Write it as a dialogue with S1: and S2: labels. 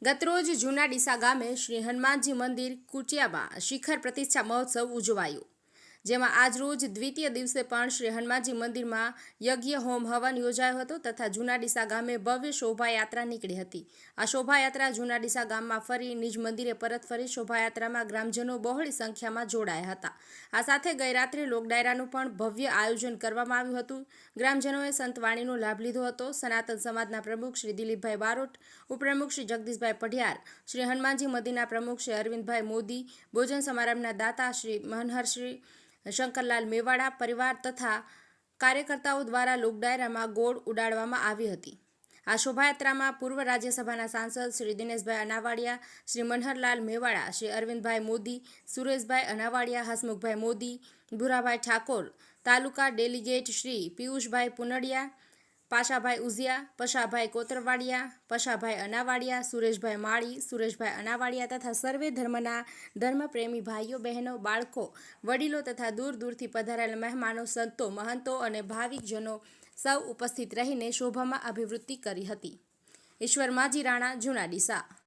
S1: ગતરોજ જૂના ડીસા ગામે શ્રી હનુમાનજી મંદિર કુટિયામાં શિખર પ્રતિષ્ઠા મહોત્સવ ઉજવાયો, જેમાં આજરોજ દ્વિતીય દિવસે પણ શ્રી હનુમાનજી મંદિરમાં યજ્ઞ હોમ હવન યોજાયો હતો તથા જૂના ડીસા ગામે ભવ્ય શોભાયાત્રા નીકળી હતી। આ શોભાયાત્રા જૂના ડીસા ગામમાં ફરી નિજ મંદિરે પરત ફરી શોભાયાત્રામાં ગ્રામજનો બહોળી સંખ્યામાં જોડાયા હતા। આ સાથે ગઈ રાત્રે લોકડાયરાનું પણ ભવ્ય આયોજન કરવામાં આવ્યું હતું। ગ્રામજનોએ સંતવાણીનો લાભ લીધો હતો। સનાતન સમાજના પ્રમુખ શ્રી દિલીપભાઈ બારોટ, ઉપપ્રમુખ શ્રી જગદીશભાઈ પઢિયાર, શ્રી હનુમાનજી મંદિરના પ્રમુખ શ્રી અરવિંદભાઈ મોદી, ભોજન સમારંભના દાતા શ્રી મનહરશ્રી શંકરલાલ મેવાડા પરિવાર તથા કાર્યકર્તાઓ દ્વારા લોકડાયરામાં ગોળ ઉડાડવામાં આવી હતી। આ શોભાયાત્રામાં પૂર્વ રાજ્યસભાના સાંસદ શ્રી દિનેશભાઈ અનાવાડિયા, શ્રી મનહરલાલ મેવાડા, શ્રી અરવિંદભાઈ મોદી, સુરેશભાઈ અનાવાડિયા, હસમુખભાઈ મોદી, ભુરાભાઈ ઠાકોર, તાલુકા ડેલિગેટ શ્રી પિયુષભાઈ પુનડિયા, પાશાભાઈ ઉઝિયા, પશાભાઈ કોતરવાડિયા, પશાભાઈ અનાવાડિયા, સુરેશભાઈ માળી, સુરેશભાઈ અનાવાડિયા તથા સર્વે ધર્મના ધર્મપ્રેમી ભાઈઓ બહેનો, બાળકો, વડીલો તથા દૂર દૂરથી પધારેલા મહેમાનો, સંતો, મહંતો અને ભાવિકજનો સૌ ઉપસ્થિત રહીને શોભામાં અભિવૃદ્ધિ કરી હતી। ઈશ્વર માજી રાણા, જૂના ડીસા।